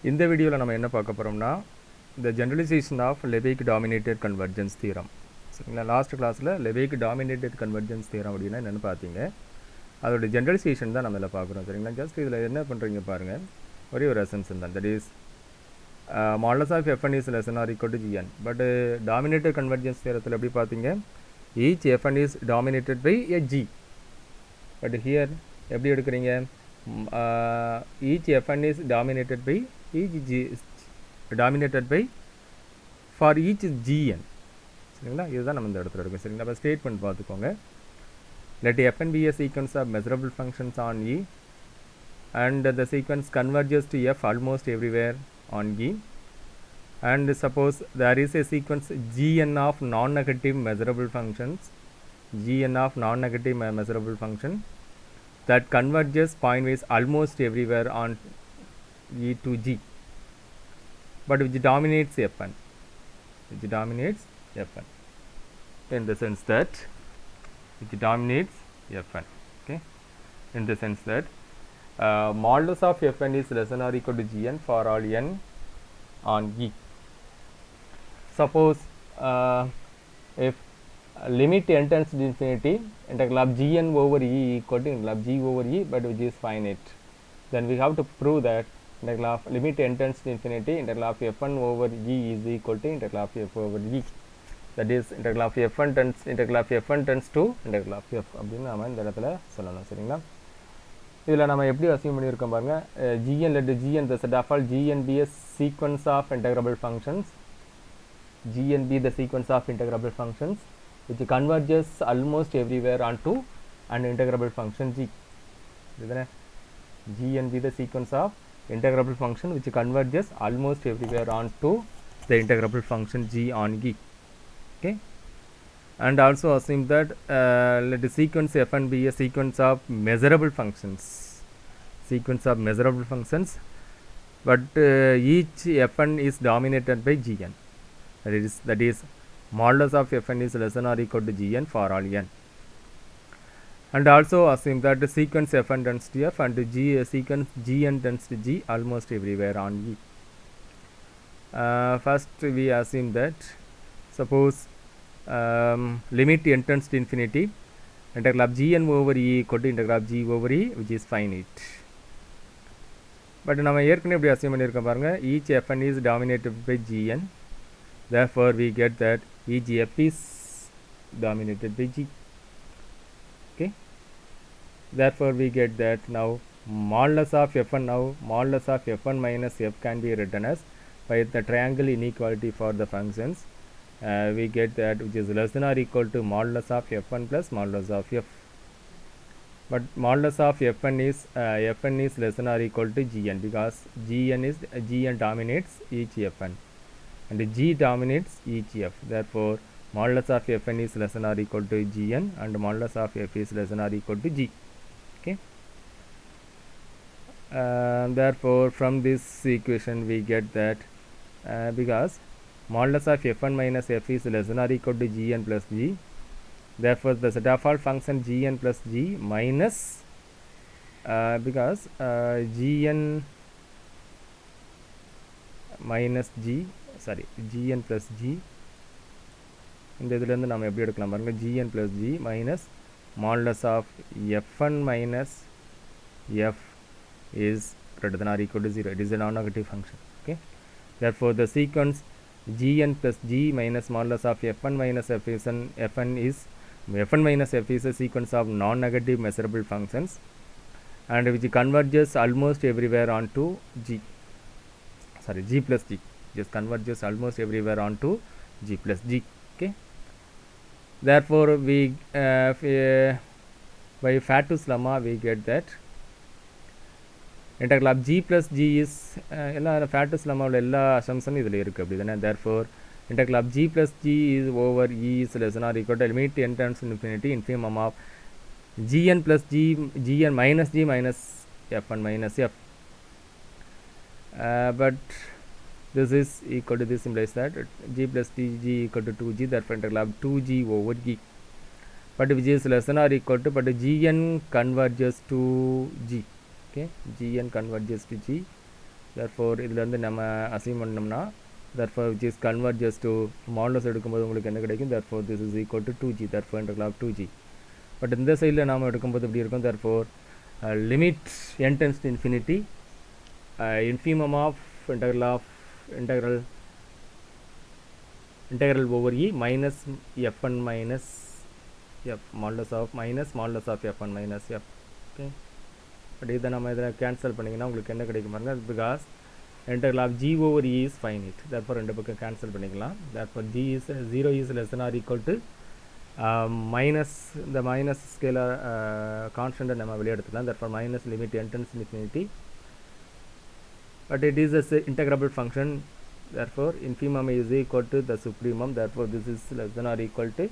இந்த வீடியோவில் நம்ம என்ன பார்க்க போகிறோம்னா the generalization of Lebesgue dominated convergence theorem. சரிங்களா, லாஸ்ட் கிளாஸில் Lebesgue dominated convergence theorem அப்படின்னா என்னென்னு பார்த்தீங்க. அதோட ஜென்ரலைசேஷன் தான் நம்ம இதில் பார்க்குறோம். சரிங்களா, ஜஸ்ட் இதில் என்ன பண்ணுறீங்க பாருங்கள், ஒரே ஒரு அசம்ஷன் தான், that is modulus of fn is less than or equal to gn. But dominated convergence theoremத்தில் எப்படி பார்த்தீங்க, each fn is dominated by a g. But here எப்படி எடுக்கிறீங்க, each fn is dominated by each g dominated by for each gn. சரிங்களா, இதுதான் நம்ம இந்த இடத்துல எடுக்கும். சரிங்களா, அப்போ ஸ்டேட்மெண்ட் பார்த்துக்கோங்க. let fn be a sequence of measurable functions on E and the sequence converges to f almost everywhere on E, and suppose there is a sequence gn of non-negative measurable functions, gn of non-negative measurable function that converges pointwise almost everywhere on E to G, but which dominates fn, which dominates fn in the sense that which dominates fn. Okay, in the sense that modulus of fn is less than or equal to gn for all n on E. Suppose if limit n tends to infinity, integral of gn over E equal to integral of g over E, but which is finite, then we have to prove that integral of limit n tends to infinity, integral of fn over E is equal to integral of f over E. That is integral of fn tends to integral of f அப்படின்னு நம்ம இந்த இடத்துல சொல்லணும். சரிங்களா, இதில் நம்ம எப்படி assume பண்ணியிருக்கோம் பாருங்கள், gn let gn the set of all gn be a sequence of integrable functions, gn be the sequence of integrable functions which converges almost everywhere onto an integrable function g. இதுதானே, gn be the sequence of integrable function which converges almost everywhere onto the integrable function g on E. Okay, and also assume that let the sequence fn be a sequence of measurable functions, but each fn is dominated by gn, that is modulus of fn is less than or equal to gn for all n. And also assume that the sequence fn tends to f and sequence gn tends to g almost everywhere on E. First we assume that suppose limit n tends to infinity, integral of gn over E equal to integral of g over E, which is finite. But நம்ம ஏற்கனவே எப்படி assume பண்ணியிருக்கோம் பாருங்கள், each fn is dominated by gn, therefore we get that each f is dominated by g. Okay, therefore we get that now modulus of fn minus f can be written as by the triangle inequality for the functions. We get that which is less than or equal to modulus of fn plus modulus of f, but modulus of fn is less than or equal to gn because gn dominates each fn and g dominates each f. Therefore modulus of fn is less than or equal to gn and modulus of f is less than or equal to g. Okay, therefore from this equation we get that because modulus of fn minus f is less than or equal to gn plus g, therefore the set of all function gn plus g minus because gn minus g gn plus g, இந்த இதிலேருந்து நம்ம எப்படி எடுக்கலாம் பாருங்கள், gn plus g minus modulus of fn minus f is greater than or equal to 0. It is a non-negative function. Okay, therefore the sequence gn plus g minus modulus of fn minus f is fn minus f is a sequence of non-negative measurable functions and which converges almost everywhere onto g plus g, just converges almost everywhere onto g plus g. Okay, therefore we by Fato's lemma we get that integral of g plus g is எல்லா Fato's lemma உள்ள எல்லா assumption இதில் இருக்குது அப்படி தானே. therefore integral of g plus g is over E is less than or equal to limit n tends to infinity infimum of gn plus gn minus g minus fn minus f, but this is equal to this implies that g plus g equal to 2g, therefore integral of 2g over E, but which is less than or equal to, but gn converges to g. Okay, gn converges to g therefore இதிலேருந்து நம்ம assign பண்ணோம்னா therefore which is converges to modulus எடுக்கும்போது உங்களுக்கு என்ன கிடைக்கும், therefore this is equal to 2g, therefore integral of 2g. But இந்த சைடில் நாம் எடுக்கும்போது இப்படி இருக்கும், therefore limit n tends to infinity infimum of integral over e minus fn minus f modulus of fn minus f. okay, but இதை நம்ம இதில் cancel பண்ணிங்கன்னா உங்களுக்கு என்ன கிடைக்கும் பாருங்க, because integral of g over e is finite, therefore ரெண்டு பக்கம் கேன்சல் பண்ணிக்கலாம். therefore g is 0 is less than or equal to minus இந்த மைனஸ் ஸ்கேலர் கான்ஸ்டன்ட்டை நம்ம வெளியே எடுத்துக்கலாம். therefore minus limit n tends to infinity, but it is a integrable function, therefore infimum is equal to the supremum, therefore this is less than or equal to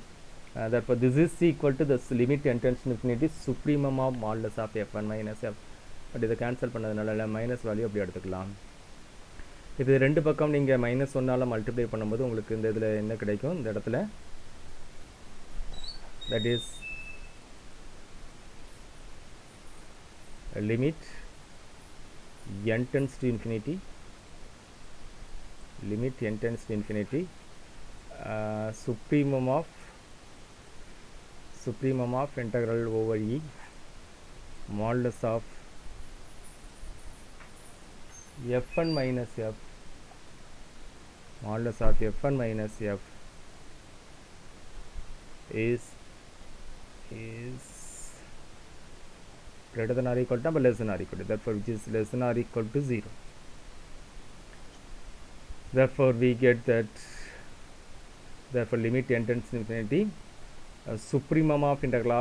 therefore this is equal to the limit n tends to infinity supremum of modulus of f1 minus f. But இதை cancel பண்ணதுனால minus value அப்படி எடுத்துக்கலாம். இது ரெண்டு பக்கம் நீங்கள் minus ஒன்னால் multiply பண்ணும்போது உங்களுக்கு இந்த இதில் என்ன கிடைக்கும், இந்த இடத்துல that is a limit n tends to infinity supremum of integral over e modulus of fn minus f is greater than or equal to but less than or equal to, therefore which is less than or equal to 0. therefore we get that, therefore limit n tends to infinity supremum of integral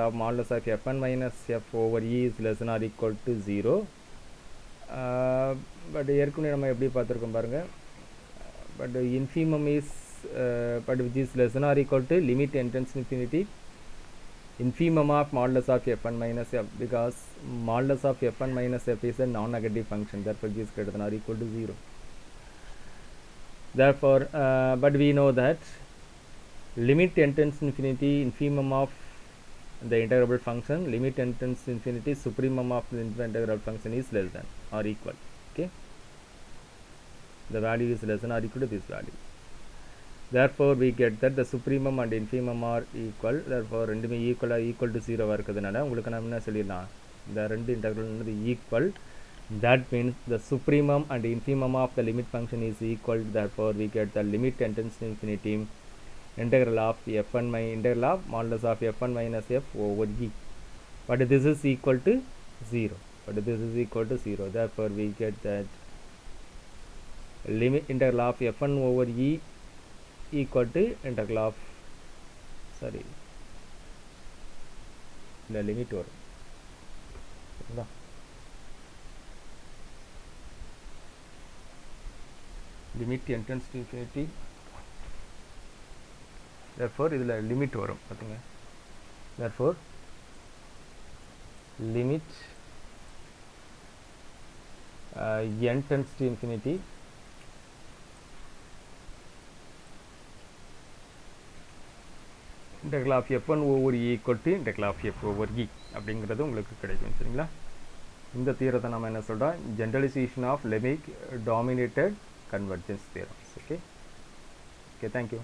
of modulus of fn minus f over e is less than or equal to 0. But ஏற்கனவே நம்ம எப்படி பார்த்துருக்கோம் பாருங்கள், but infimum is but which is less than or equal to limit n tends to infinity infimum of modulus of fn minus f, because modulus of fn minus f is a non-negative function, therefore it is greater than or equal to 0. therefore but we know that limit n tends to infinity infimum of the integrable function limit n tends to infinity supremum of the integral function is less than or equal. okay, the value is less than or equal to this value, therefore we get that the supremum and infimum are equal, therefore ரெண்டுமே equal to 0 இருக்கிறதுனால உங்களுக்கு நம்ம என்ன சொல்லிடலாம், இந்த ரெண்டு integral equal, that means the supremum and infimum of the limit function is equal, therefore we get the limit n tends to infinity integral of modulus of fn minus f over e, but this is equal to 0, therefore we get that limit integral of fn over e equal to integral of the limit வரும் limit n tends to infinity, therefore இதில் limit வரும் பார்த்துங்க, therefore limit n tends to infinity integral of f1 over e equal to integral of f over e அப்படிங்கிறது உங்களுக்கு கிடைக்கும். சரிங்களா, இந்த தியரத்தை நம்ம என்ன சொல்கிறோம், generalisation of Lebesgue dominated convergence theorems. Okay, thank you.